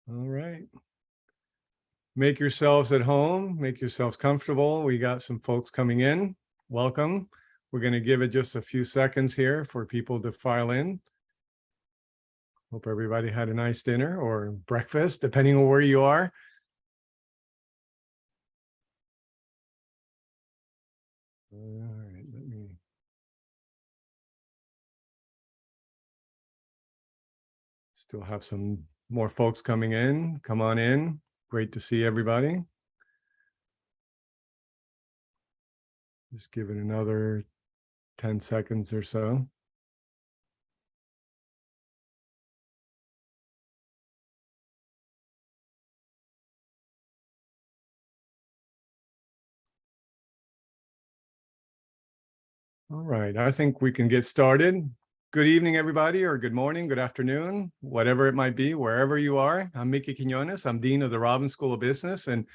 All right. Make yourselves at home, make yourselves comfortable. We got some folks coming in. Welcome. We're going to give it just a few seconds here for people to file in. Hope everybody had a nice dinner or breakfast, depending on where you are. All right, let me. Still have some more folks coming in. Come on in. Great to see everybody. Just give it another 10 seconds or so. All right, I think we can get started. Good evening, everybody, or good morning, good afternoon, whatever it might be, wherever you are. I'm Mickey Quinones. I'm Dean of the Robbins School of Business, and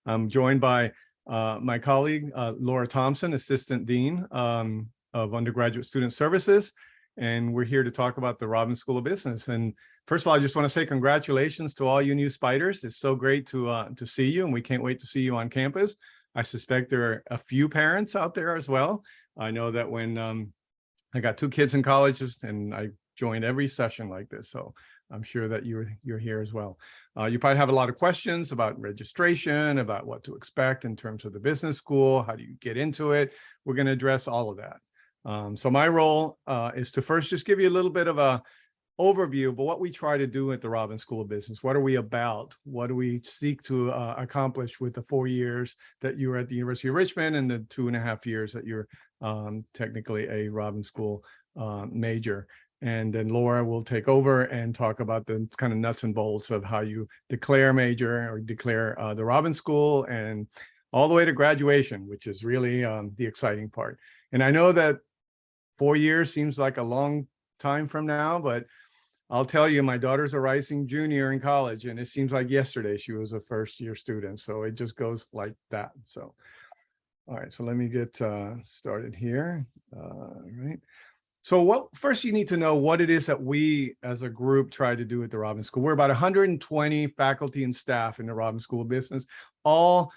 I'm joined by my colleague, Laura Thompson, Assistant Dean of Undergraduate Student Services. And we're here to talk about the Robbins School of Business. And first of all, I just want to say congratulations to all you new spiders. It's so great to see you, and we can't wait to see you on campus. I suspect there are a few parents out there as well. I know that when I got 2 kids in colleges, and I joined every session like this, so I'm sure that you're here as well. You probably have a lot of questions about registration, about what to expect in terms of the business school. How do you get into it? We're going to address all of that. So my role is to first just give you a little bit of a overview, but what we try to do at the Robbins School of Business. What are we about? What do we seek to accomplish with the 4 years that you were at the University of Richmond and the 2.5 years that you're technically a Robbins School major? And then Laura will take over and talk about the kind of nuts and bolts of how you declare major or declare the Robbins School, and all the way to graduation, which is really the exciting part. And I know that 4 years seems like a long time from now, but I'll tell you, my daughter's a rising junior in college, and it seems like yesterday she was a first-year student. So it just goes like that. So, all right, so let me get started here. Right. So first you need to know what it is that we as a group try to do at the Robbins School. We're about 120 faculty and staff in the Robbins School of Business, all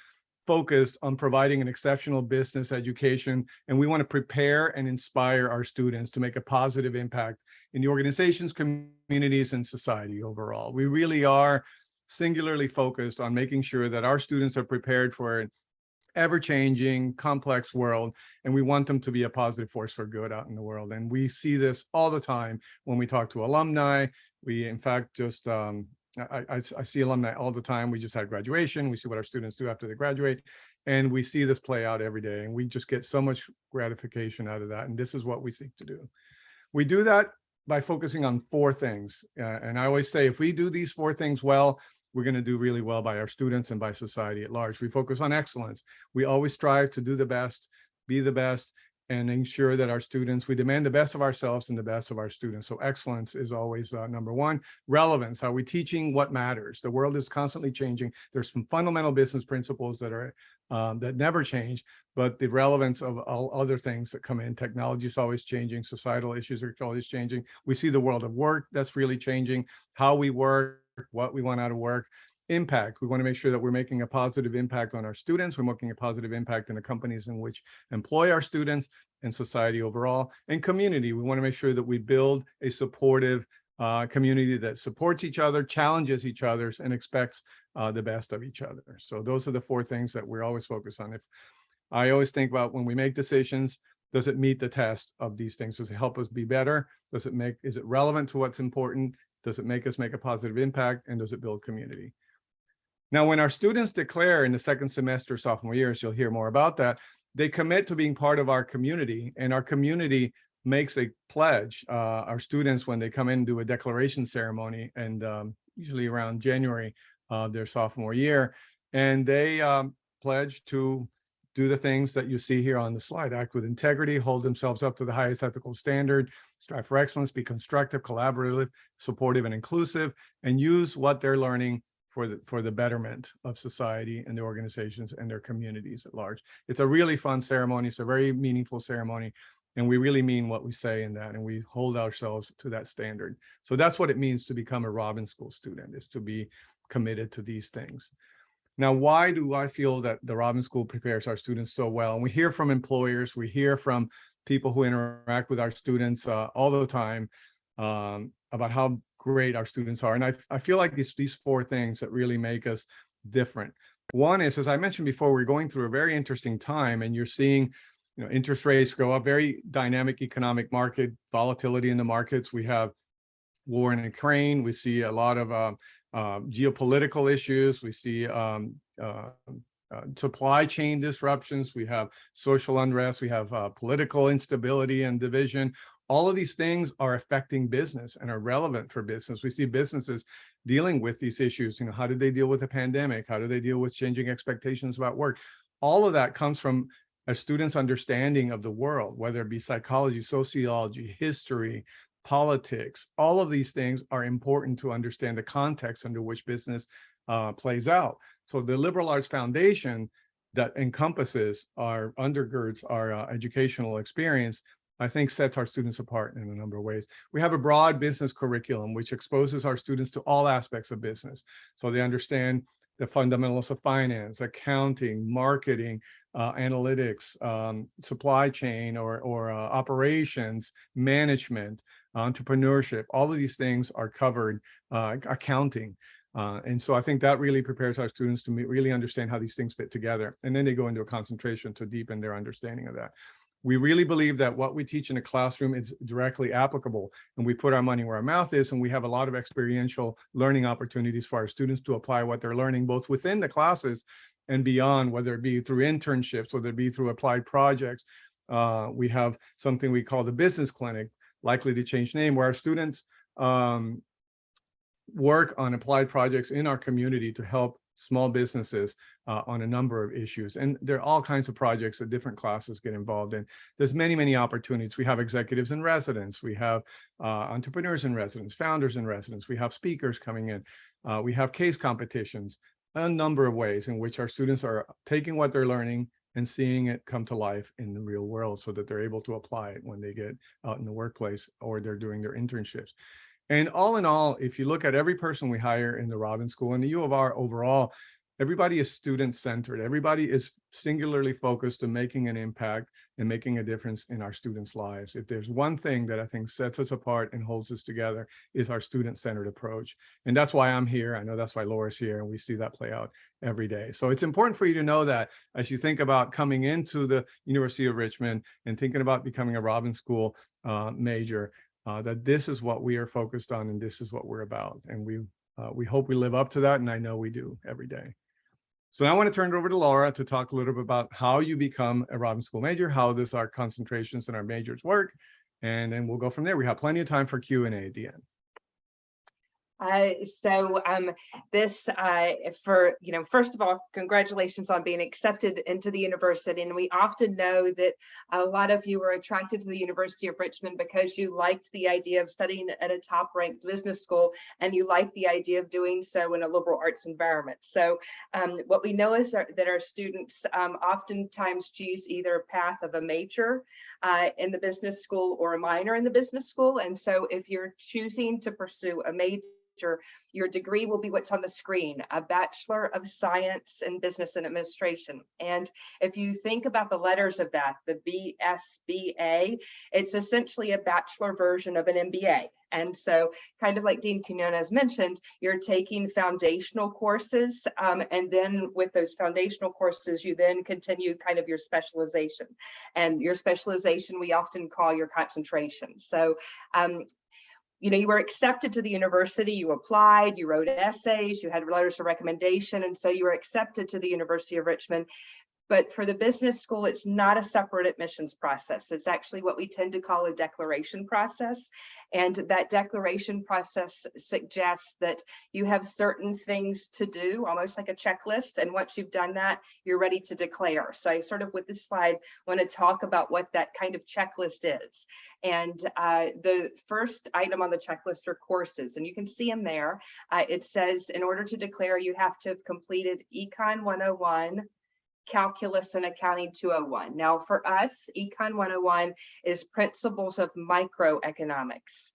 focused on providing an exceptional business education. And we want to prepare and inspire our students to make a positive impact in the organizations, communities, and society overall. We really are singularly focused on making sure that our students are prepared for an ever-changing, complex world, and we want them to be a positive force for good out in the world. And we see this all the time when we talk to alumni. We, in fact, just I see alumni all the time. We just had graduation. We see what our students do after they graduate, and we see this play out every day. And we just get so much gratification out of that. And this is what we seek to do. We do that by focusing on 4 things. And I always say, if we do these 4 things well, we're going to do really well by our students and by society at large. We focus on excellence. We always strive to do the best, be the best, and ensure that our students, we demand the best of ourselves and the best of our students. So excellence is always number 1. Relevance, are we teaching what matters? The world is constantly changing. There's some fundamental business principles that are that never change, but the relevance of all other things that come in. Technology is always changing. Societal issues are always changing. We see the world of work that's really changing, how we work, what we want out of work. Impact, we want to make sure that we're making a positive impact on our students. We're making a positive impact in the companies in which employ our students and society overall. And community, we want to make sure that we build a supportive community that supports each other, challenges each other, and expects the best of each other. So those are the 4 things that we're always focused on. If I always think about when we make decisions, does it meet the test of these things? Does it help us be better? Is it relevant to what's important? Does it make us make a positive impact? And does it build community? Now, when our students declare in the second semester, sophomore years, you'll hear more about that, they commit to being part of our community, and our community makes a pledge. Our students, when they come in, do a declaration ceremony, and usually around January of their sophomore year, and they pledge to do the things that you see here on the slide: act with integrity, hold themselves up to the highest ethical standard, strive for excellence, be constructive, collaborative, supportive, and inclusive, and use what they're learning for the betterment of society and the organizations and their communities at large. It's a really fun ceremony. It's a very meaningful ceremony. And we really mean what we say in that, and we hold ourselves to that standard. So that's what it means to become a Robbins School student, is to be committed to these things. Now, why do I feel that the Robbins School prepares our students so well? And we hear from employers, we hear from people who interact with our students all the time about how great our students are. And I feel like these four things that really make us different. One is, as I mentioned before, we're going through a very interesting time, and you're seeing interest rates go up, very dynamic economic market, volatility in the markets. We have war in Ukraine. We see a lot of geopolitical issues. We see supply chain disruptions. We have social unrest. We have political instability and division. All of these things are affecting business and are relevant for business. We see businesses dealing with these issues. How did they deal with the pandemic? How do they deal with changing expectations about work? All of that comes from a student's understanding of the world, whether it be psychology, sociology, history, politics. All of these things are important to understand the context under which business plays out. So the liberal arts foundation that encompasses undergirds our educational experience, I think sets our students apart in a number of ways. We have a broad business curriculum, which exposes our students to all aspects of business. So they understand the fundamentals of finance, accounting, marketing, analytics, supply chain or operations, management, entrepreneurship. All of these things are covered, accounting. And so I think that really prepares our students to really understand how these things fit together. And then they go into a concentration to deepen their understanding of that. We really believe that what we teach in a classroom is directly applicable, and we put our money where our mouth is, and we have a lot of experiential learning opportunities for our students to apply what they're learning, both within the classes and beyond, whether it be through internships, whether it be through applied projects. We have something we call the business clinic, likely to change name, where our students work on applied projects in our community to help small businesses on a number of issues. And there are all kinds of projects that different classes get involved in. There's many, many opportunities. We have executives in residence. We have entrepreneurs in residence, founders in residence. We have speakers coming in. We have case competitions, a number of ways in which our students are taking what they're learning and seeing it come to life in the real world, so that they're able to apply it when they get out in the workplace or they're doing their internships. And all in all, if you look at every person we hire in the Robbins School and the U of R overall, everybody is student-centered. Everybody is singularly focused on making an impact and making a difference in our students' lives. If there's one thing that I think sets us apart and holds us together, is our student-centered approach. And that's why I'm here. I know that's why Laura's here, and we see that play out every day. So it's important for you to know that as you think about coming into the University of Richmond and thinking about becoming a Robbins School major, that this is what we are focused on and this is what we're about. And we hope we live up to that, and I know we do every day. So now I want to turn it over to Laura to talk a little bit about how you become a Robbins School major, how our concentrations and our majors work, and then we'll go from there. We have plenty of time for Q&A at the end. First of all, congratulations on being accepted into the university. And we often know that a lot of you were attracted to the University of Richmond because you liked the idea of studying at a top-ranked business school, and you liked the idea of doing so in a liberal arts environment. So what we know is that our students oftentimes choose either a path of a major in the business school or a minor in the business school. And so if you're choosing to pursue a major, your degree will be what's on the screen, a Bachelor of Science in Business and Administration. And if you think about the letters of that, the BSBA, it's essentially a bachelor version of an MBA. And so kind of like Dean Quinones mentioned, you're taking foundational courses, and then with those foundational courses, you then continue kind of your specialization. And your specialization, we often call your concentration. So you were accepted to the university, you applied, you wrote essays, you had letters of recommendation, and so you were accepted to the University of Richmond. But for the business school, it's not a separate admissions process. It's actually what we tend to call a declaration process. And that declaration process suggests that you have certain things to do, almost like a checklist. And once you've done that, you're ready to declare. So I sort of with this slide want to talk about what that kind of checklist is. And the first item on the checklist are courses, and you can see them there. It says in order to declare, you have to have completed Econ 101, Calculus and Accounting 201. Now for us, Econ 101 is Principles of Microeconomics.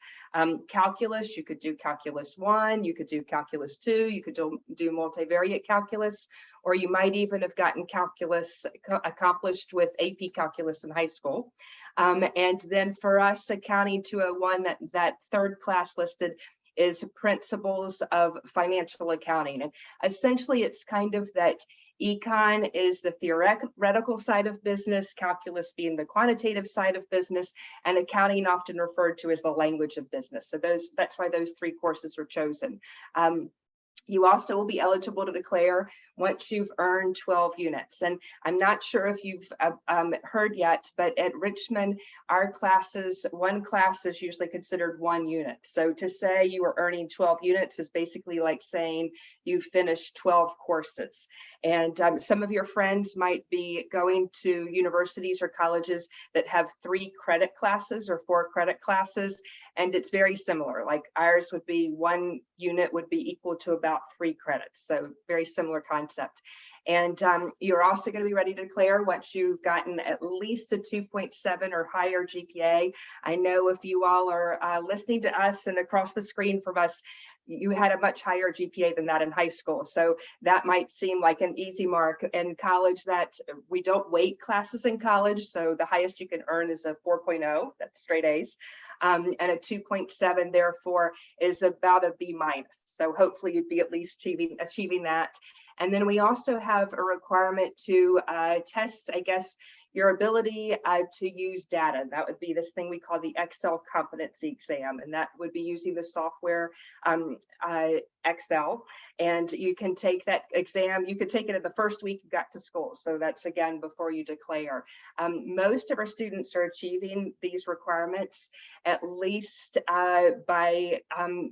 Calculus, you could do Calculus 1, you could do Calculus 2, you could do multivariate calculus, or you might even have gotten calculus accomplished with AP Calculus in high school. And then for us, Accounting 201, that third class listed, is Principles of Financial Accounting. And essentially, it's kind of that econ is the theoretical side of business, calculus being the quantitative side of business, and accounting often referred to as the language of business. So that's why those three courses were chosen. You also will be eligible to declare once you've earned 12 units. And I'm not sure if you've heard yet, but at Richmond, our classes, one class is usually considered 1 unit. So to say you are earning 12 units is basically like saying you finished 12 courses. And some of your friends might be going to universities or colleges that have 3 credit classes or 4 credit classes. And it's very similar. Like ours would be 1 unit would be equal to about 3 credits. So very similar concept. And you're also going to be ready to declare once you've gotten at least a 2.7 or higher GPA. I know if you all are listening to us and across the screen from us, you had a much higher GPA than that in high school. So that might seem like an easy mark. In college, that we don't weight classes in college. So the highest you can earn is a 4.0, that's straight A's. And a 2.7, therefore, is about a B minus. So hopefully you'd be at least achieving that. And then we also have a requirement to test, I guess, your ability to use data. That would be this thing we call the Excel competency exam, and that would be using the software Excel. And you can take that exam, you could take it in the first week you got to school. So that's, again, before you declare. Most of our students are achieving these requirements at least by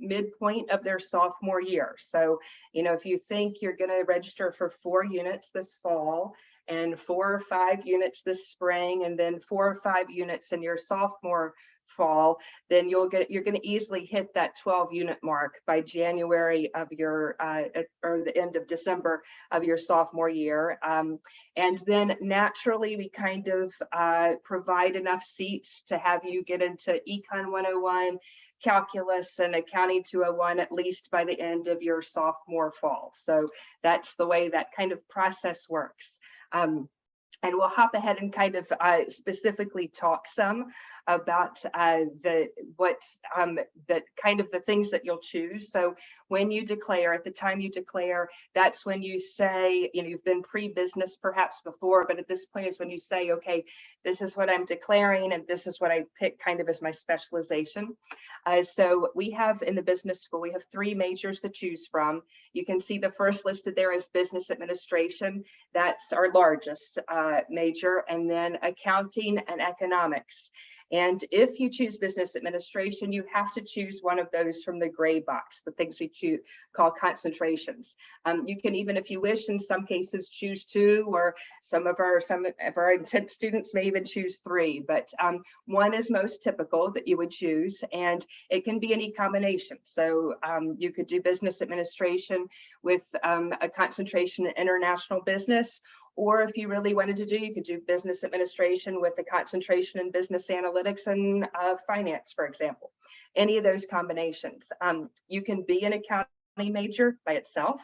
midpoint of their sophomore year. So, you know, if you think you're going to register for 4 units this fall, and 4 or 5 units this spring, and then 4 or 5 units in your sophomore fall, then you're going to easily hit that 12 unit mark by January of your or the end of December of your sophomore year. And then naturally we kind of provide enough seats to have you get into Econ 101, calculus, and accounting 201 at least by the end of your sophomore fall. So that's the way that kind of process works. And we'll hop ahead and kind of specifically talk some about the kind of the things that you'll choose. So when you declare, at the time you declare, that's when you say, you know, you've been pre-business perhaps before, but at this point is when you say, okay, this is what I'm declaring, and this is what I pick kind of as my specialization. So we have in the business school, we have 3 majors to choose from. You can see the first listed there is business administration. That's our largest major, and then accounting and economics. And if you choose business administration, you have to choose one of those from the gray box, the things we call concentrations. You can even, if you wish, in some cases choose 2, or some of our intense students may even choose 3, but 1 is most typical that you would choose, and it can be any combination. So you could do business administration with a concentration in international business, or if you really wanted to do, you could do business administration with a concentration in business analytics and finance, for example. Any of those combinations. You can be an accounting major by itself.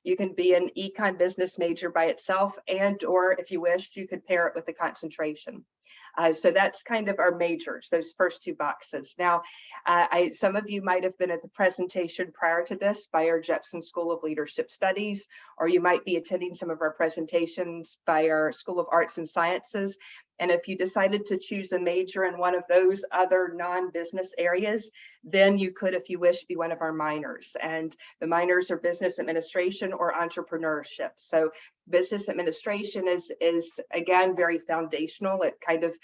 You can be an econ business major by itself, and or if you wished, you could pair it with a concentration. So that's kind of our majors, those first 2 boxes. Now, some of you might have been at the presentation prior to this by our Jepson School of Leadership Studies, or you might be attending some of our presentations by our School of Arts and Sciences. And if you decided to choose a major in one of those other non-business areas, then you could, if you wish, be one of our minors. And the minors are business administration or entrepreneurship. So business administration is again very foundational. It kind of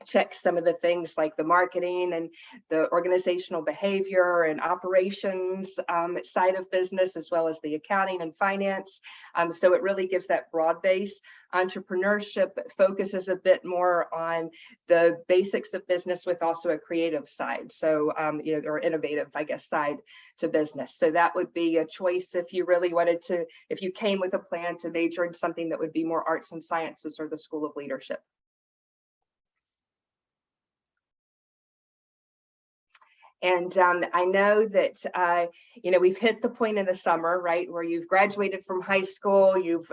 check some of the things like the marketing and the organizational behavior and operations side of business, as well as the accounting and finance. So it really gives that broad base. Entrepreneurship focuses a bit more on the basics of business with also a creative side. So, or innovative, I guess, side to business. So that would be a choice if you really wanted to, if you came with a plan to major in something that would be more arts and sciences or the School of Leadership. And I know that, we've hit the point in the summer, right, where you've graduated from high school, you've,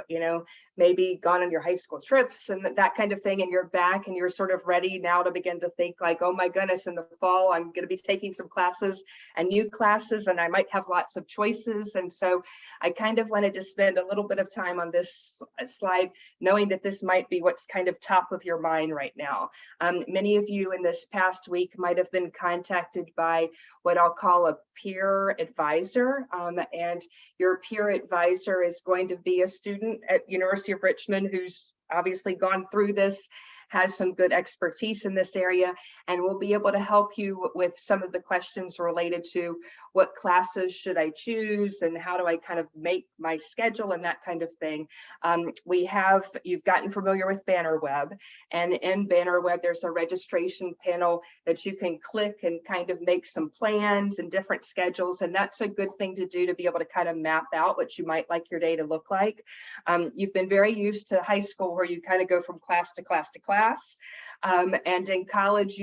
maybe gone on your high school trips and that kind of thing, and you're back and you're sort of ready now to begin to think like, oh my goodness, in the fall, I'm going to be taking some classes and new classes, and I might have lots of choices. And so I kind of wanted to spend a little bit of time on this slide, knowing that this might be what's kind of top of your mind right now. Many of you in this past week might have been contacted by what I'll call a peer advisor, and your peer advisor is going to be a student at University of Richmond who's obviously gone through this, has some good expertise in this area, and will be able to help you with some of the questions related to what classes should I choose and how do I kind of make my schedule and that kind of thing. You've gotten familiar with BannerWeb, and in BannerWeb, there's a registration panel that you can click and kind of make some plans and different schedules. And that's a good thing to do to be able to kind of map out what you might like your day to look like. You've been very used to high school where you kind of go from class to class to class. And in college,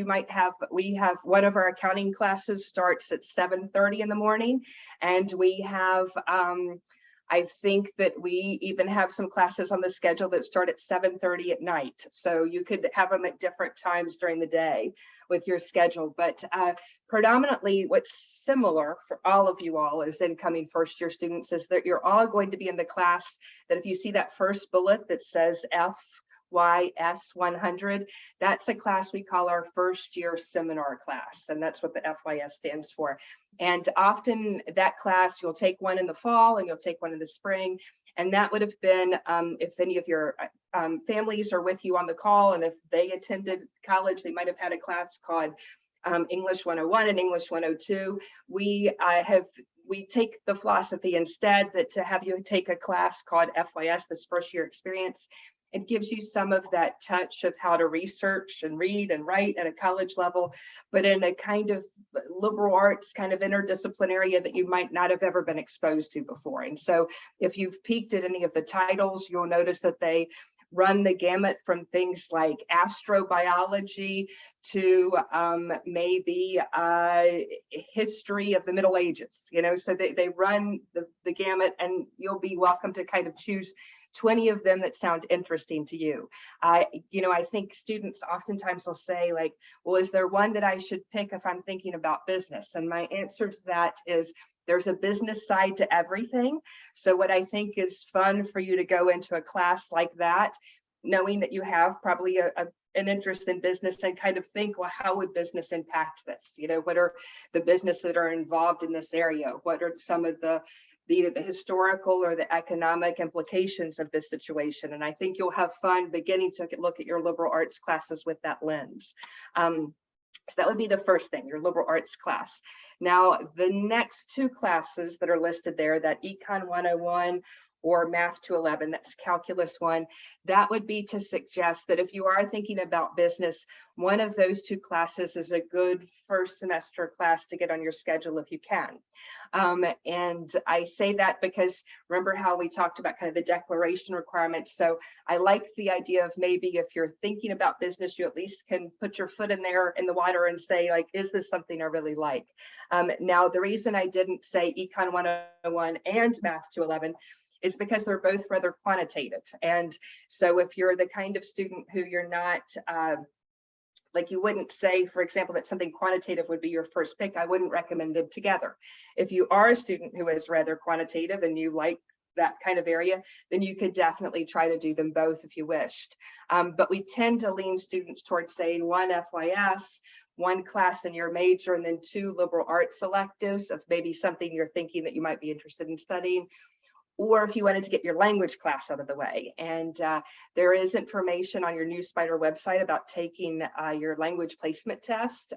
we have one of our accounting classes starts at 7:30 in the morning. And we have, I think that we even have some classes on the schedule that start at 7:30 at night. So you could have them at different times during the day with your schedule. But predominantly what's similar for all of you all as incoming first year students is that you're all going to be in the class that if you see that first bullet that says FYS 100, that's a class we call our first year seminar class, and that's what the FYS stands for. And often that class, you'll take one in the fall and you'll take one in the spring, and that would have been if any of your families are with you on the call, and if they attended college, they might have had a class called English 101 and English 102. We take the philosophy instead that to have you take a class called FYS, this first year experience. It gives you some of that touch of how to research and read and write at a college level, but in a kind of liberal arts, kind of interdisciplinary area that you might not have ever been exposed to before. And so if you've peeked at any of the titles, you'll notice that they run the gamut from things like astrobiology to maybe history of the Middle Ages, so they run the gamut, and you'll be welcome to kind of choose 20 of them that sound interesting to you. I think students oftentimes will say like, well, is there one that I should pick if I'm thinking about business? And my answer to that is there's a business side to everything. So what I think is fun for you to go into a class like that, knowing that you have probably an interest in business, and kind of think, well, how would business impact this? What are the business that are involved in this area? What are some of the historical or the economic implications of this situation? And I think you'll have fun beginning to look at your liberal arts classes with that lens. So that would be the first thing, your liberal arts class. Now, the next two classes that are listed there, that Econ 101 or Math 211, that's Calculus 1, that would be to suggest that if you are thinking about business, one of those two classes is a good first semester class to get on your schedule if you can. And I say that because remember how we talked about kind of the declaration requirements. So I like the idea of maybe if you're thinking about business, you at least can put your foot in the water and say, like, is this something I really like? Now, the reason I didn't say Econ 101 and Math 211 is because they're both rather quantitative. And so if you're the kind of student who you're not, like you wouldn't say, for example, that something quantitative would be your first pick, I wouldn't recommend them together. If you are a student who is rather quantitative and you like that kind of area, then you could definitely try to do them both if you wished. But we tend to lean students towards saying one FYS, one class in your major, and then two liberal arts electives of maybe something you're thinking that you might be interested in studying. or if you wanted to get your language class out of the way. And there is information on your New Spider website about taking your language placement test.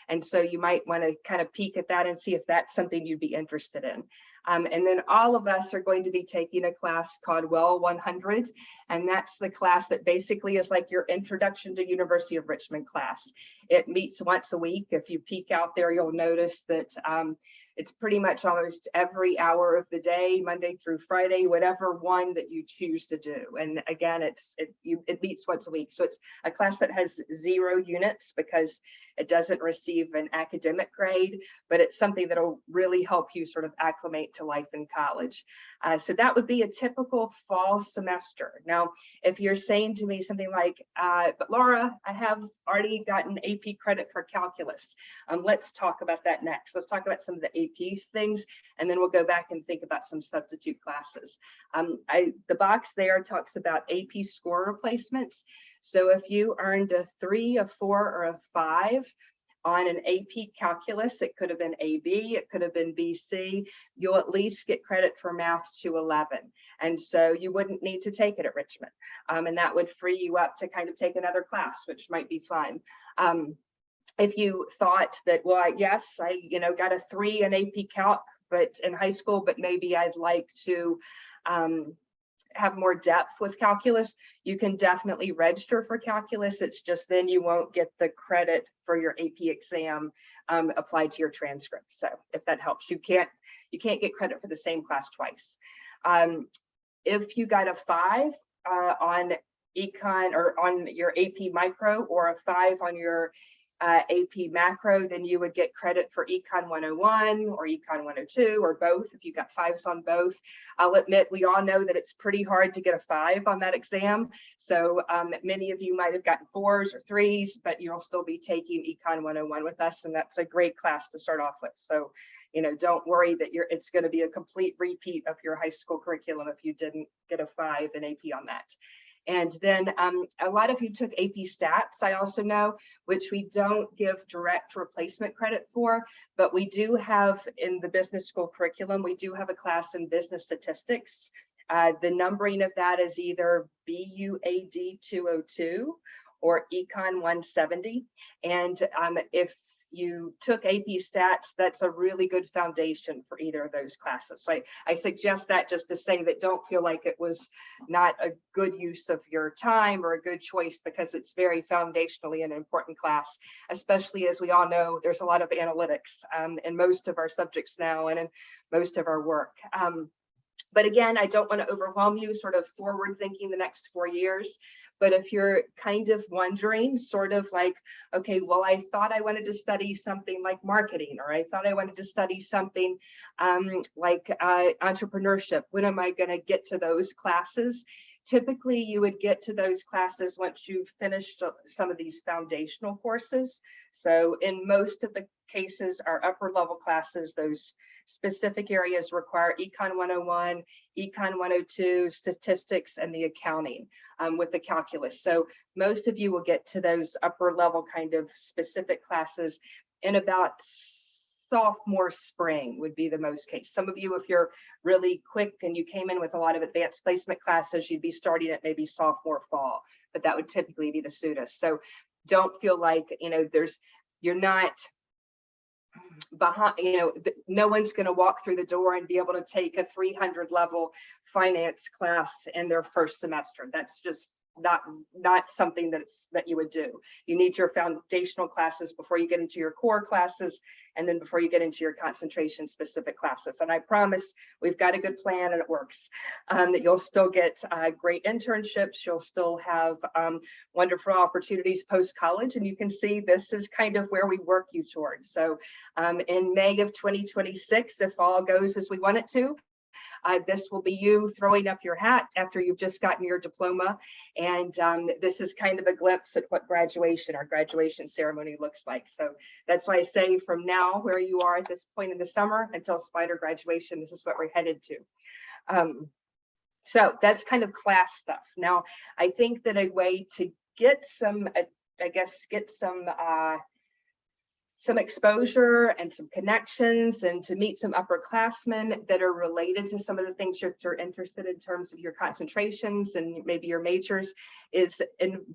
And so you might want to kind of peek at that and see if that's something you'd be interested in. And then all of us are going to be taking a class called Well 100. And that's the class that basically is like your Introduction to University of Richmond class. It meets once a week. If you peek out there, you'll notice that it's pretty much almost every hour of the day, Monday through Friday, whatever one that you choose to do. And again, it meets once a week. So it's a class that has 0 units because it doesn't receive an academic grade, but it's something that'll really help you sort of acclimate to life in college. So that would be a typical fall semester. Now, if you're saying to me something like, but Laura, I have already gotten AP credit for calculus. Let's talk about that next. Let's talk about some of the AP things, and then we'll go back and think about some substitute classes. The box there talks about AP score replacements. So if you earned a 3, a 4, or a 5 on an AP calculus, it could have been AB, it could have been BC, you'll at least get credit for math to 11. And so you wouldn't need to take it at Richmond. And that would free you up to kind of take another class, which might be fun. If you thought that, well, yes, I got a 3 in AP Calc, but in high school, but maybe I'd like to have more depth with calculus, you can definitely register for calculus. It's just then you won't get the credit for your AP exam applied to your transcript. So if that helps, you can't get credit for the same class twice. If you got a 5 on econ or on your AP micro, or a 5 on your AP macro, then you would get credit for Econ 101 or Econ 102 or both if you got 5s on both. I'll admit, we all know that it's pretty hard to get a 5 on that exam. So many of you might have gotten 4s or 3s, but you'll still be taking Econ 101 with us. And that's a great class to start off with. So, don't worry that it's going to be a complete repeat of your high school curriculum if you didn't get a 5 in AP on that. And then a lot of you took AP Stats, I also know, which we don't give direct replacement credit for, but we do have in the business school curriculum, we do have a class in business statistics. The numbering of that is either BUAD 202 or Econ 170. And if you took AP Stats, that's a really good foundation for either of those classes. So I suggest that just to say that don't feel like it was not a good use of your time or a good choice, because it's very foundationally an important class, especially as we all know there's a lot of analytics in most of our subjects now and in most of our work. But again, I don't want to overwhelm you sort of forward thinking the next 4 years. But if you're kind of wondering, sort of like, okay, well, I thought I wanted to study something like marketing, or I thought I wanted to study something like entrepreneurship. When am I going to get to those classes? Typically, you would get to those classes once you've finished some of these foundational courses. So in most of the cases, our upper level classes, those specific areas require Econ 101, Econ 102, statistics, and the accounting with the calculus. So most of you will get to those upper level kind of specific classes in about sophomore spring would be the most case. Some of you, if you're really quick and you came in with a lot of advanced placement classes, you'd be starting at maybe sophomore fall, but that would typically be the soonest. So don't feel like, you're not behind, no one's going to walk through the door and be able to take a 300 level finance class in their first semester. That's just not something that you would do. You need your foundational classes before you get into your core classes, and then before you get into your concentration specific classes. And I promise we've got a good plan and it works. That you'll still get great internships. You'll still have wonderful opportunities post-college. And you can see this is kind of where we work you towards. So in May of 2026, if all goes as we want it to, this will be you throwing up your hat after you've just gotten your diploma. And this is kind of a glimpse at what our graduation ceremony looks like. So that's why I say from now, where you are at this point in the summer until Spider graduation, this is what we're headed to. So that's kind of class stuff. Now, I think that a way to get some, some exposure and some connections, and to meet some upperclassmen that are related to some of the things you're interested in terms of your concentrations and maybe your majors, is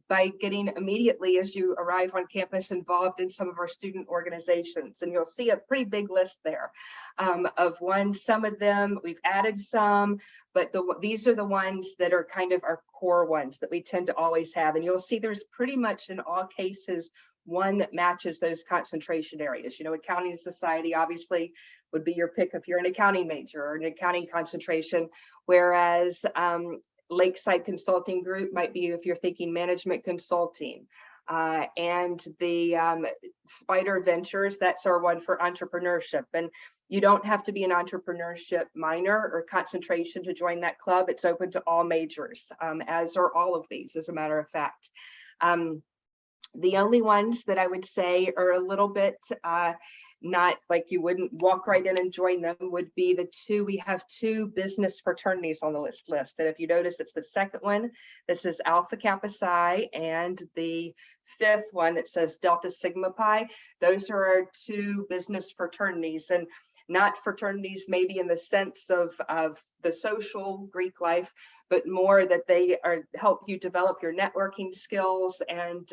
by getting immediately as you arrive on campus involved in some of our student organizations. And you'll see a pretty big list there of some of them we've added some, but these are the ones that are kind of our core ones that we tend to always have. And you'll see there's pretty much in all cases one that matches those concentration areas. You know, accounting society obviously would be your pick if you're an accounting major or an accounting concentration, whereas Lakeside Consulting Group might be if you're thinking management consulting. And the Spider Ventures, that's our one for entrepreneurship. And you don't have to be an entrepreneurship minor or concentration to join that club. It's open to all majors, as are all of these, as a matter of fact. The only ones that I would say are a little bit not like you wouldn't walk right in and join them would be we have two business fraternities on the list. And if you notice, it's the second one. This is Alpha Kappa Psi, and the fifth one that says Delta Sigma Pi. Those are our two business fraternities, and not fraternities maybe in the sense of the social Greek life, but more that they help you develop your networking skills and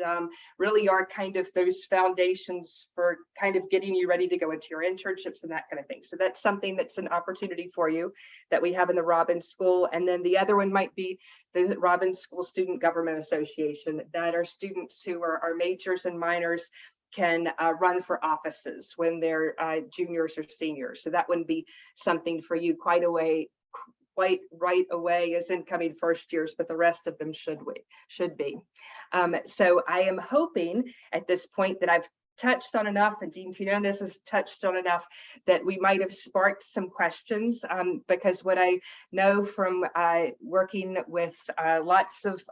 really are kind of those foundations for kind of getting you ready to go into your internships and that kind of thing. So that's something that's an opportunity for you that we have in the Robbins School. And then the other one might be the Robbins School Student Government Association, that are students who are majors and minors can run for offices when they're juniors or seniors. So that wouldn't be something for you quite right away as incoming first years, but the rest of them should be. So I am hoping at this point that I've touched on enough, and Dean Quinones has touched on enough, that we might have sparked some questions, because what I know from working with lots of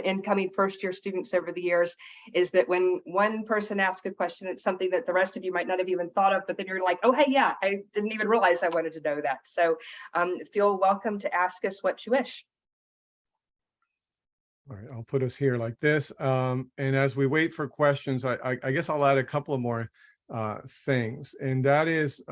incoming first year students over the years is that when one person asks a question, it's something that the rest of you might not have even thought of, but then you're like, oh, hey, yeah, I didn't even realize I wanted to know that. So feel welcome to ask us what you wish. All right, I'll put us here like this. And as we wait for questions, I guess I'll add a couple of more things. And that is,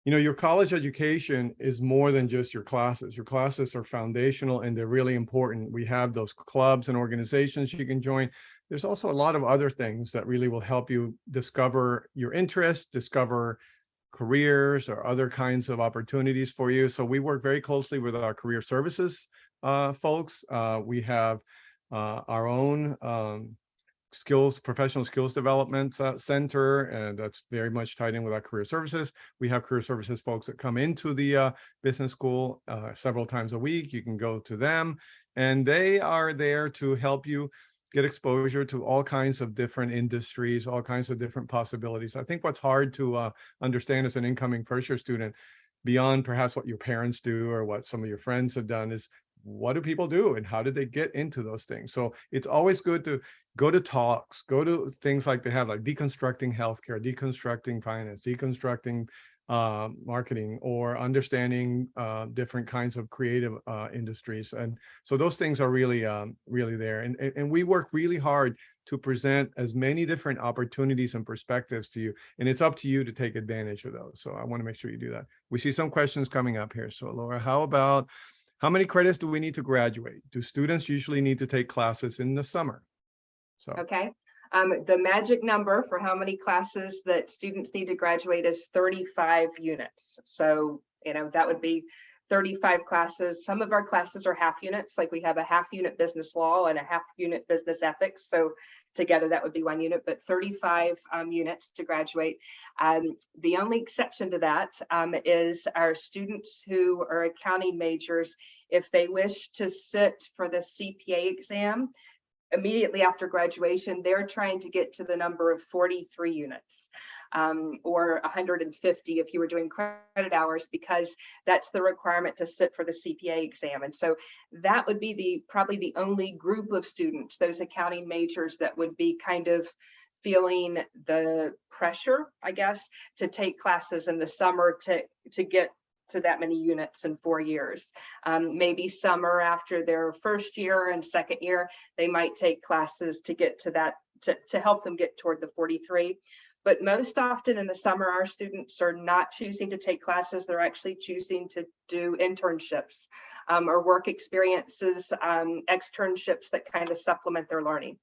your college education is more than just your classes. Your classes are foundational and they're really important. We have those clubs and organizations you can join. There's also a lot of other things that really will help you discover your interests, discover careers or other kinds of opportunities for you. So we work very closely with our career services folks. We have our own professional skills development center, and that's very much tied in with our career services. We have career services folks that come into the business school several times a week. You can go to them, and they are there to help you get exposure to all kinds of different industries, all kinds of different possibilities. I think what's hard to understand as an incoming first year student, beyond perhaps what your parents do or what some of your friends have done, is what do people do and how did they get into those things? So it's always good to go to talks, go to things like they have, like deconstructing healthcare, deconstructing finance, deconstructing marketing, or understanding different kinds of creative industries. And so those things are really, really there. And we work really hard to present as many different opportunities and perspectives to you. And it's up to you to take advantage of those. So I want to make sure you do that. We see some questions coming up here. So Laura, how many credits do we need to graduate? Do students usually need to take classes in the summer? So okay. The magic number for how many classes that students need to graduate is 35 units. So, that would be 35 classes. Some of our classes are half units, like we have a half unit business law and a half unit business ethics. So together that would be 1 unit, but 35 units to graduate. The only exception to that is our students who are accounting majors. If they wish to sit for the CPA exam, immediately after graduation, they're trying to get to the number of 43 units. Or 150 if you were doing credit hours, because that's the requirement to sit for the CPA exam. And so that would be probably the only group of students, those accounting majors, that would be kind of feeling the pressure, I guess, to take classes in the summer to get to that many units in 4 years. Maybe summer after their first year and second year, they might take classes to get to to help them get toward the 43. But most often in the summer, our students are not choosing to take classes. They're actually choosing to do internships or work experiences, externships that kind of supplement their learning.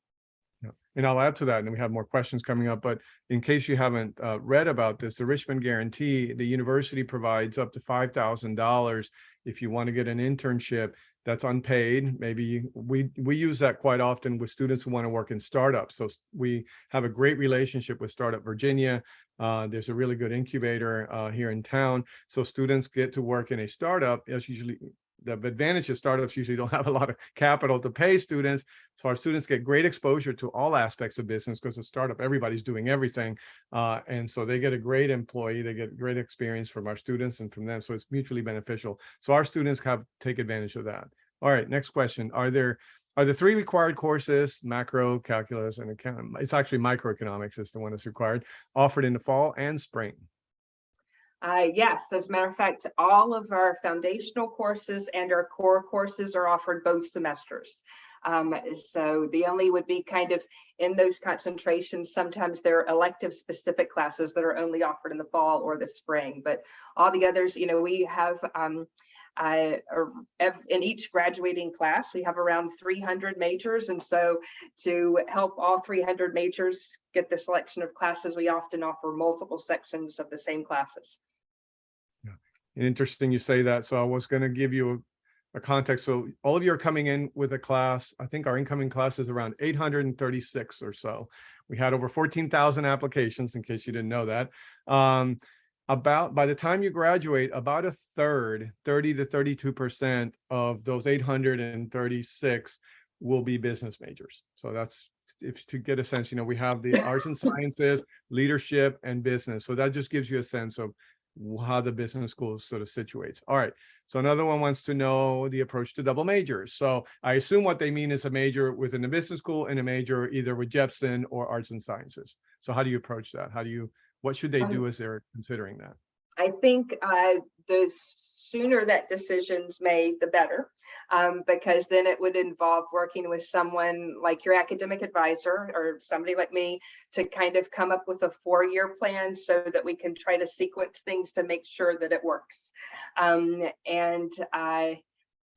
Yeah. And I'll add to that, and we have more questions coming up, but in case you haven't read about this, the Richmond Guarantee, the university provides up to $5,000 if you want to get an internship that's unpaid. Maybe we use that quite often with students who want to work in startups. So we have a great relationship with Startup Virginia. There's a really good incubator here in town. So students get to work in a startup. That's usually the advantage of startups usually don't have a lot of capital to pay students. So our students get great exposure to all aspects of business because a startup, everybody's doing everything. And so they get a great employee, they get great experience from our students and from them. So it's mutually beneficial. So our students take advantage of that. All right, next question. Are the 3 required courses, macro, calculus, and account? It's actually microeconomics is the one that's required, offered in the fall and spring? Yes, as a matter of fact, all of our foundational courses and our core courses are offered both semesters. So the only would be kind of in those concentrations, sometimes there are elective specific classes that are only offered in the fall or the spring, but all the others, we have in each graduating class, we have around 300 majors. And so to help all 300 majors get the selection of classes, we often offer multiple sections of the same classes. Yeah. And interesting you say that. So I was going to give you a context. So all of you are coming in with a class. I think our incoming class is around 836 or so. We had over 14,000 applications, in case you didn't know that. By the time you graduate, about a third, 30 to 32% of those 836 will be business majors. So that's, if to get a sense, we have the arts and sciences, leadership, and business. So that just gives you a sense of how the business school sort of situates. All right. So another one wants to know the approach to double majors. So I assume what they mean is a major within the business school and a major either with Jepson or arts and sciences. So how do you approach that? What should they do as they're considering that? I think the sooner that decision's made, the better, because then it would involve working with someone like your academic advisor or somebody like me to kind of come up with a 4-year plan so that we can try to sequence things to make sure that it works.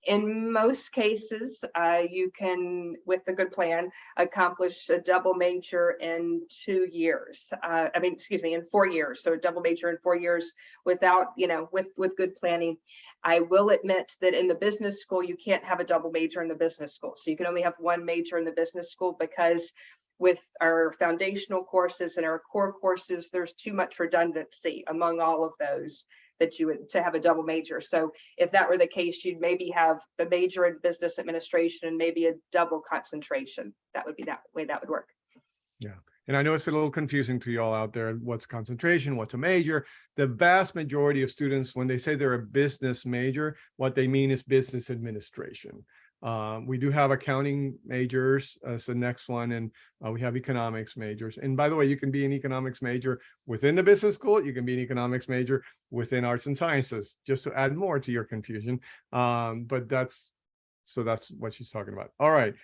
In most cases, you can, with a good plan, accomplish a double major in 2 years. In 4 years. So a double major in 4 years without, with good planning. I will admit that in the business school, you can't have a double major in the business school. So you can only have one major in the business school because with our foundational courses and our core courses, there's too much redundancy among all of those that you would to have a double major. So if that were the case, you'd maybe have the major in business administration and maybe a double concentration. That would be that way that would work. Yeah. And I know it's a little confusing to you all out there. What's concentration? What's a major? The vast majority of students, when they say they're a business major, what they mean is business administration. We do have accounting majors as the next one, and we have economics majors. And by the way, you can be an economics major within the business school. You can be an economics major within arts and sciences, just to add more to your confusion. But that's what she's talking about. All right.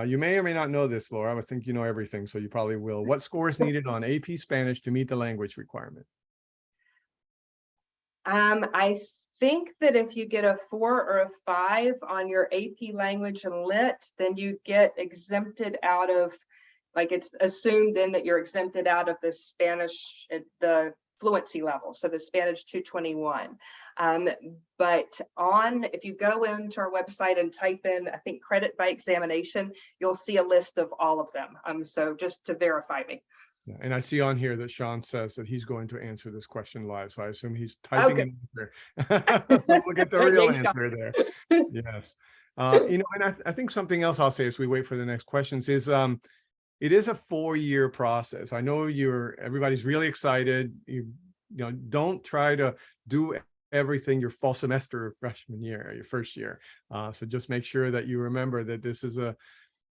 You may or may not know this, Laura. I think you know everything, so you probably will. What score is needed on AP Spanish to meet the language requirement? I think that if you get a 4 or a 5 on your AP language and lit, then you get exempted out of, it's assumed then that you're exempted out of the Spanish at the fluency level, so the Spanish 221. But if you go into our website and type in, I think, credit by examination, you'll see a list of all of them. So just to verify me. Yeah, and I see on here that Sean says that he's going to answer this question live. So I assume he's typing an answer. So we'll get the real answer there. Yes. And I think something else I'll say as we wait for the next questions is it is a 4-year process. I know everybody's really excited. Don't try to do everything your fall semester of freshman year, your first year. So just make sure that you remember that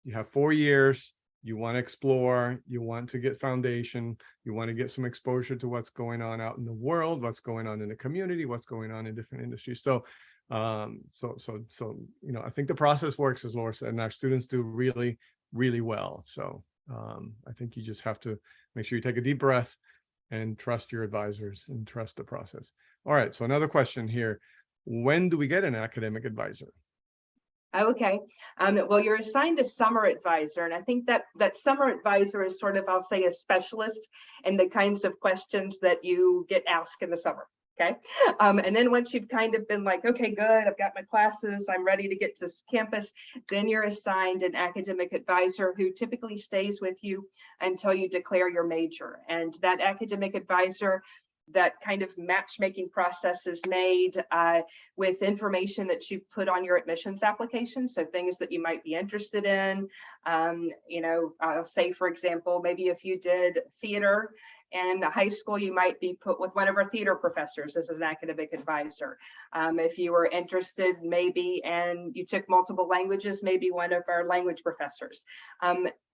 you have 4 years. You want to explore, you want to get foundation, you want to get some exposure to what's going on out in the world, what's going on in the community, what's going on in different industries. So, I think the process works, as Laura said, and our students do really, really well. So I think you just have to make sure you take a deep breath and trust your advisors and trust the process. All right, so another question here. When do we get an academic advisor? Okay. Well, you're assigned a summer advisor, and I think that summer advisor is sort of, I'll say, a specialist in the kinds of questions that you get asked in the summer. Okay. And then once you've kind of been like, okay, good, I've got my classes, I'm ready to get to campus, then you're assigned an academic advisor who typically stays with you until you declare your major. And that academic advisor, that kind of matchmaking process is made with information that you put on your admissions application. So things that you might be interested in. I'll say, for example, maybe if you did theater in high school, you might be put with one of our theater professors as an academic advisor. If you were interested maybe and you took multiple languages, maybe one of our language professors.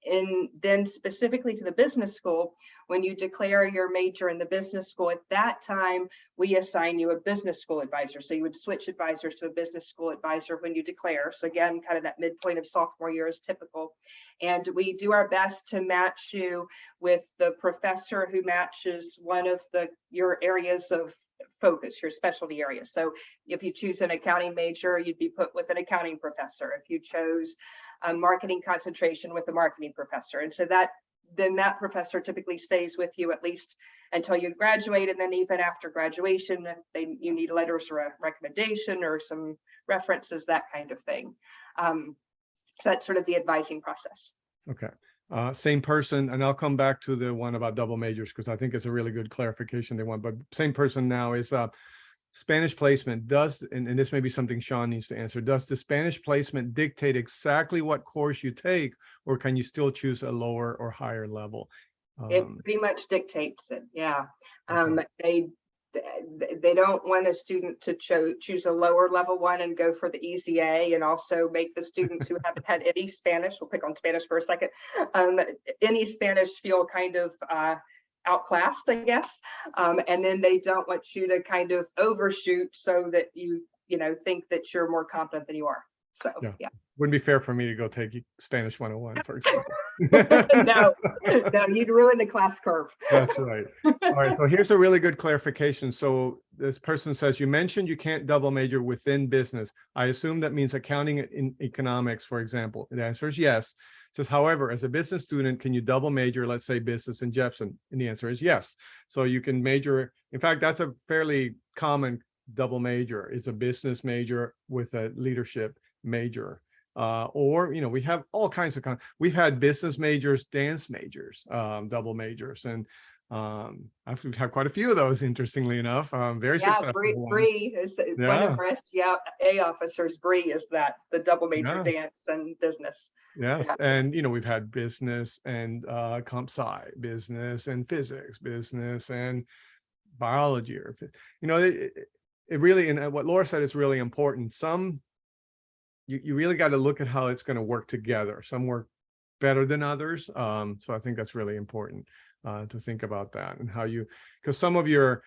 And then specifically to the business school, when you declare your major in the business school, at that time, we assign you a business school advisor. So you would switch advisors to a business school advisor when you declare. So again, kind of that midpoint of sophomore year is typical. And we do our best to match you with the professor who matches one of your areas of focus, your specialty area. So if you choose an accounting major, you'd be put with an accounting professor. If you chose a marketing concentration, with a marketing professor. And so that professor typically stays with you at least until you graduate. And then even after graduation, if you need letters or a recommendation or some references, that kind of thing. So that's sort of the advising process. Okay. Same person, and I'll come back to the one about double majors because I think it's a really good clarification they want, but same person now is Spanish placement. And this may be something Sean needs to answer, does the Spanish placement dictate exactly what course you take, or can you still choose a lower or higher level? It pretty much dictates it. Yeah. Okay. They don't want a student to choose a lower level one and go for the easy A, and also make the students who haven't had any Spanish, we'll pick on Spanish for a second, any Spanish feel kind of outclassed, I guess. And then they don't want you to kind of overshoot so that you think that you're more competent than you are. So yeah. Wouldn't be fair for me to go take Spanish 101, for example. No, you'd ruin the class curve. That's right. All right, so here's a really good clarification. So this person says, you mentioned you can't double major within business. I assume that means accounting in economics, for example. The answer is yes. It says, however, as a business student, can you double major, let's say business in Jepson? And the answer is yes. So you can major. In fact, that's a fairly common double major. It's a business major with a leadership major. Or we have all kinds of we've had business majors, dance majors, double majors, and we've had quite a few of those, interestingly enough. Very successful. Bree is one of our SGA officers. Bree is the double major dance and business. Yes, and we've had business and comp sci, business and physics, business and biology, or it really, and what Laura said is really important. You really got to look at how it's going to work together. Some work better than others. So I think that's really important to think about that, and how because some of your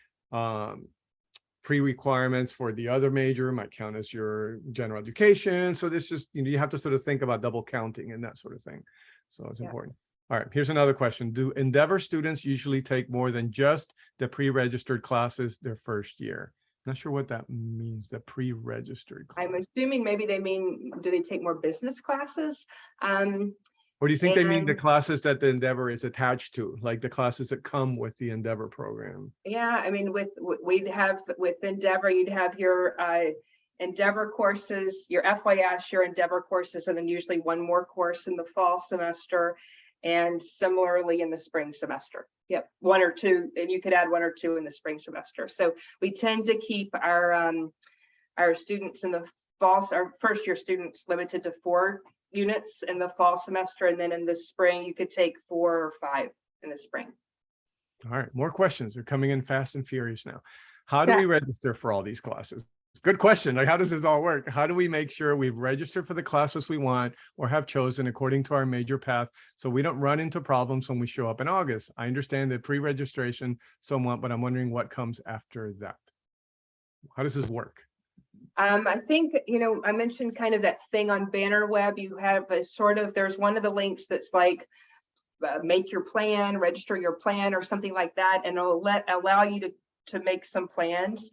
pre-requirements for the other major might count as your general education. So this just, you have to sort of think about double counting and that sort of thing. So it's important. All right, here's another question. Do Endeavor students usually take more than just the pre-registered classes their first year? Not sure what that means, the pre-registered class. I'm assuming maybe they mean, do they take more business classes? Or do you think they mean the classes that the Endeavor is attached to, like the classes that come with the Endeavor program? Yeah, I mean, with Endeavor, you'd have your Endeavor courses, your FYS, your Endeavor courses, and then usually one more course in the fall semester, and similarly in the spring semester. Yep, one or two, and you could add one or two in the spring semester. So we tend to keep our students in the fall, our first year students limited to 4 units in the fall semester, and then in the spring you could take 4 or 5 in the spring. All right, more questions. They're coming in fast and furious now. How do we register for all these classes? Good question. Like, how does this all work? How do we make sure we've registered for the classes we want or have chosen according to our major path, so we don't run into problems when we show up in August? I understand the pre-registration somewhat, but I'm wondering what comes after that. How does this work? I think, I mentioned kind of that thing on Banner Web. You have a sort of, there's one of the links that's like make your plan, register your plan or something like that, and it'll allow you to make some plans.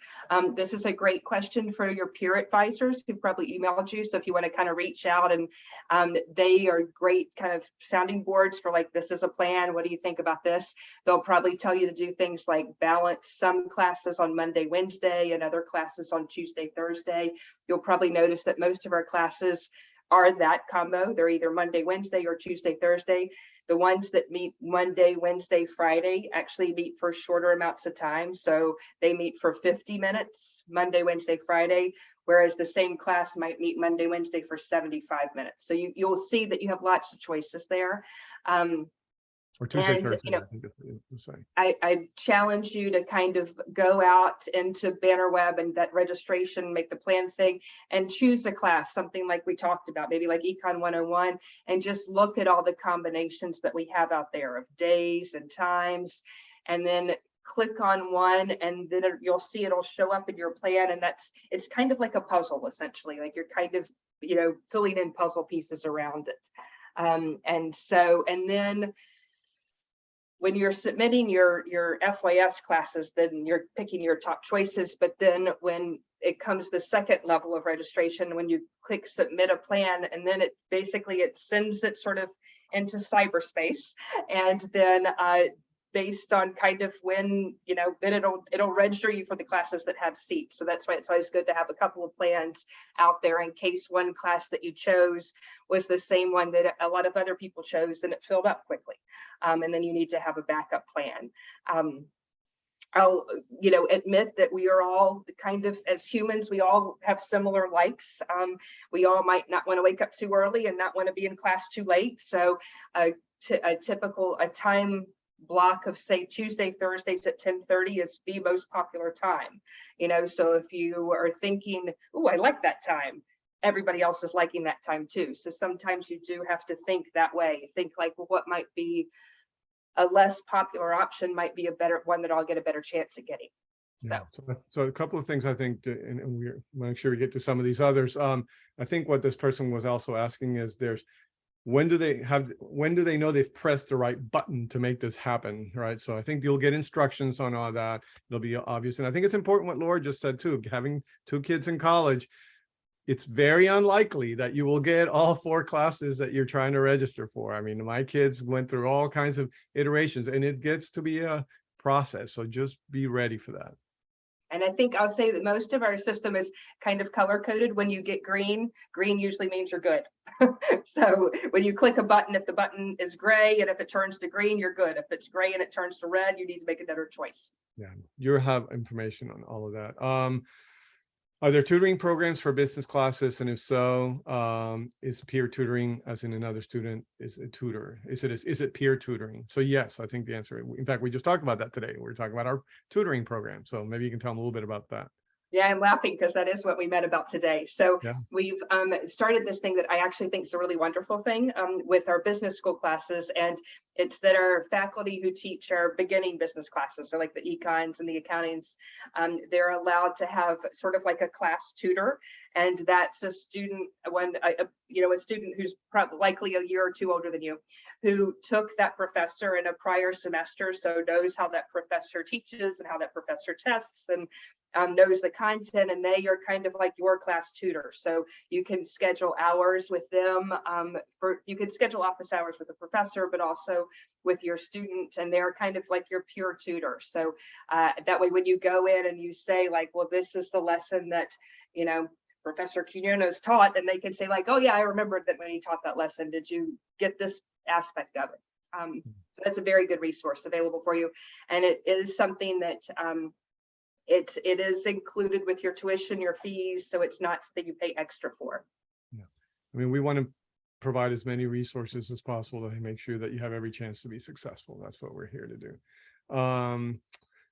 This is a great question for your peer advisors who probably emailed you. So if you want to kind of reach out, and they are great kind of sounding boards for like, this is a plan, what do you think about this? They'll probably tell you to do things like balance some classes on Monday, Wednesday, and other classes on Tuesday, Thursday. You'll probably notice that most of our classes are that combo. They're either Monday, Wednesday, or Tuesday, Thursday. The ones that meet Monday, Wednesday, Friday actually meet for shorter amounts of time. So they meet for 50 minutes, Monday, Wednesday, Friday, whereas the same class might meet Monday, Wednesday for 75 minutes. So you'll see that you have lots of choices there. Or Tuesday, And, Thursday, you know, I think it's the same. I challenge you to kind of go out into Bannerweb and that registration, make the plan thing, and choose a class, something like we talked about, maybe like Econ 101, and just look at all the combinations that we have out there of days and times, and then click on one, and then you'll see it'll show up in your plan. And it's kind of like a puzzle, essentially, like you're kind of, you know, filling in puzzle pieces around it. And then when you're submitting your FYS classes, then you're picking your top choices. But then when it comes the second level of registration, when you click submit a plan, and then it sends it sort of into cyberspace, and then based on kind of when, you know, then it'll register you for the classes that have seats. So that's why it's always good to have a couple of plans out there in case one class that you chose was the same one that a lot of other people chose and it filled up quickly. And then you need to have a backup plan. I'll, you know, admit that we are all kind of, as humans, we all have similar likes. We all might not want to wake up too early and not want to be in class too late. So a time block of, say, Tuesday, Thursdays at 10:30 is the most popular time, you know. So if you are thinking, oh, I like that time, everybody else is liking that time too. So sometimes you do have to think that way. Think like, well, what might be a less popular option might be a better one that I'll get a better chance at getting. So a couple of things I think, and we're make sure we get to some of these others. I think what this person was also asking is when do they know they've pressed the right button to make this happen, right? So I think you'll get instructions on all that. It'll be obvious. And I think it's important what Laura just said too, having 2 kids in college, it's very unlikely that you will get all 4 classes that you're trying to register for. I mean, my kids went through all kinds of iterations, and it gets to be a process. So just be ready for that. And I think I'll say that most of our system is kind of color coded. When you get green usually means you're good. So when you click a button, if the button is gray and if it turns to green, you're good. If it's gray and it turns to red, you need to make another choice. Yeah, you have information on all of that. Are there tutoring programs for business classes? And if so, is peer tutoring, as in another student is a tutor? Is it peer tutoring? So yes, I think the answer, in fact, we just talked about that today. We're talking about our tutoring program. So maybe you can tell them a little bit about that. Yeah, I'm laughing because that is what we met about today. So yeah. We've started this thing that I actually think is a really wonderful thing with our business school classes. And it's that our faculty who teach our beginning business classes, so like the econs and the accountings, they're allowed to have sort of like a class tutor. And that's a student, a student who's probably likely a year or 2 older than you, who took that professor in a prior semester, so knows how that professor teaches and how that professor tests, and knows the content, and they are kind of like your class tutor. So you can schedule hours with them. You can schedule office hours with the professor, but also with your student, and they're kind of like your peer tutor. So that way, when you go in and you say like, well, this is the lesson that, you know, Professor Quinones taught, and they can say like, oh yeah, I remembered that when he taught that lesson. Did you get this aspect of it? So that's a very good resource available for you, and it is something that it is included with your tuition, your fees, so it's not something you pay extra for. Yeah, I mean, we want to provide as many resources as possible to make sure that you have every chance to be successful. That's what we're here to do.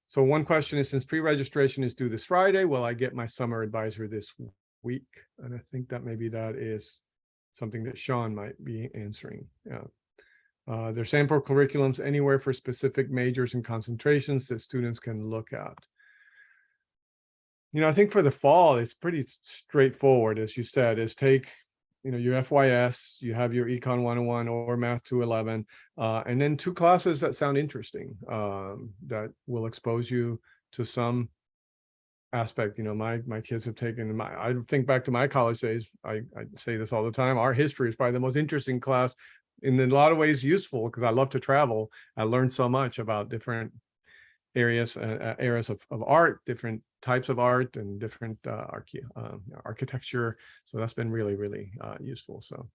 So one question is, since pre-registration is due this Friday, will I get my summer advisor this week? And I think that maybe that is something that Sean might be answering. Yeah. There's sample curriculums anywhere for specific majors and concentrations that students can look at. You know, I think for the fall, it's pretty straightforward, as you said, is take your FYS, you have your Econ 101 or Math 211, and then 2 classes that sound interesting, that will expose you to some aspect. My kids have taken I think back to my college days. I say this all the time. Our history is probably the most interesting class, in a lot of ways useful, because I love to travel. I learned so much about different areas of art, different types of art, and different architecture. So that's been really, really useful. So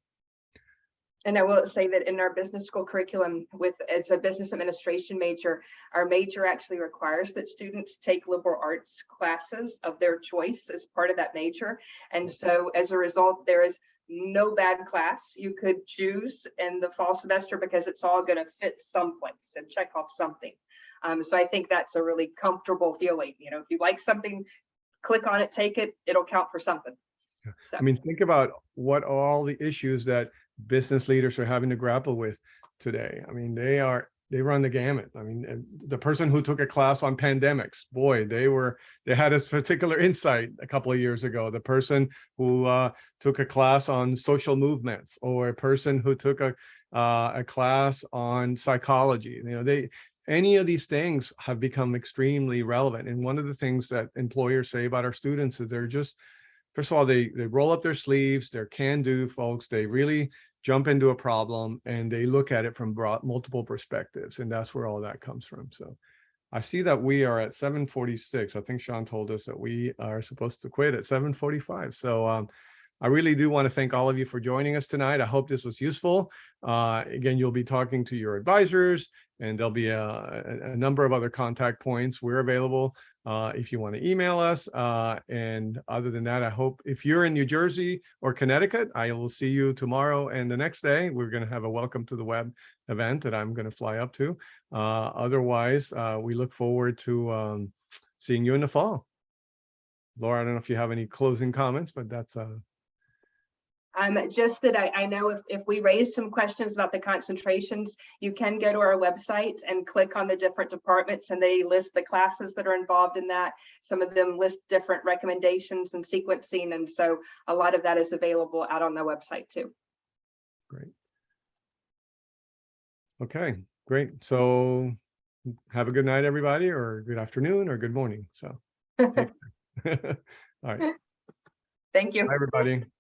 And I will say that in our business school curriculum, as a business administration major, our major actually requires that students take liberal arts classes of their choice as part of that major. And so as a result, there is no bad class you could choose in the fall semester, because it's all going to fit someplace and check off something. So I think that's a really comfortable feeling. If you like something, click on it, take it, it'll count for something. So. I mean, think about what all the issues that business leaders are having to grapple with today. I mean, they run the gamut. I mean, the person who took a class on pandemics, boy, they had a particular insight a couple of years ago. The person who took a class on social movements, or a person who took a class on psychology. Any of these things have become extremely relevant. And one of the things that employers say about our students is they're just, first of all, they roll up their sleeves, they're can-do folks. They really jump into a problem and they look at it from multiple perspectives. And that's where all that comes from. So I see that we are at 7:46. I think Sean told us that we are supposed to quit at 7:45. So I really do want to thank all of you for joining us tonight. I hope this was useful. Again, you'll be talking to your advisors, and there'll be a number of other contact points. We're available if you want to email us. And other than that, I hope if you're in New Jersey or Connecticut, I will see you tomorrow and the next day. We're going to have a welcome to the web event that I'm going to fly up to. Otherwise, we look forward to seeing you in the fall. Laura, I don't know if you have any closing comments, but that's just that I know if we raise some questions about the concentrations, you can go to our website and click on the different departments, and they list the classes that are involved in that. Some of them list different recommendations and sequencing, and so a lot of that is available out on the website too. great. Okay, great. So have a good night, everybody, or good afternoon, or good morning. So all right. Thank you. Bye, everybody.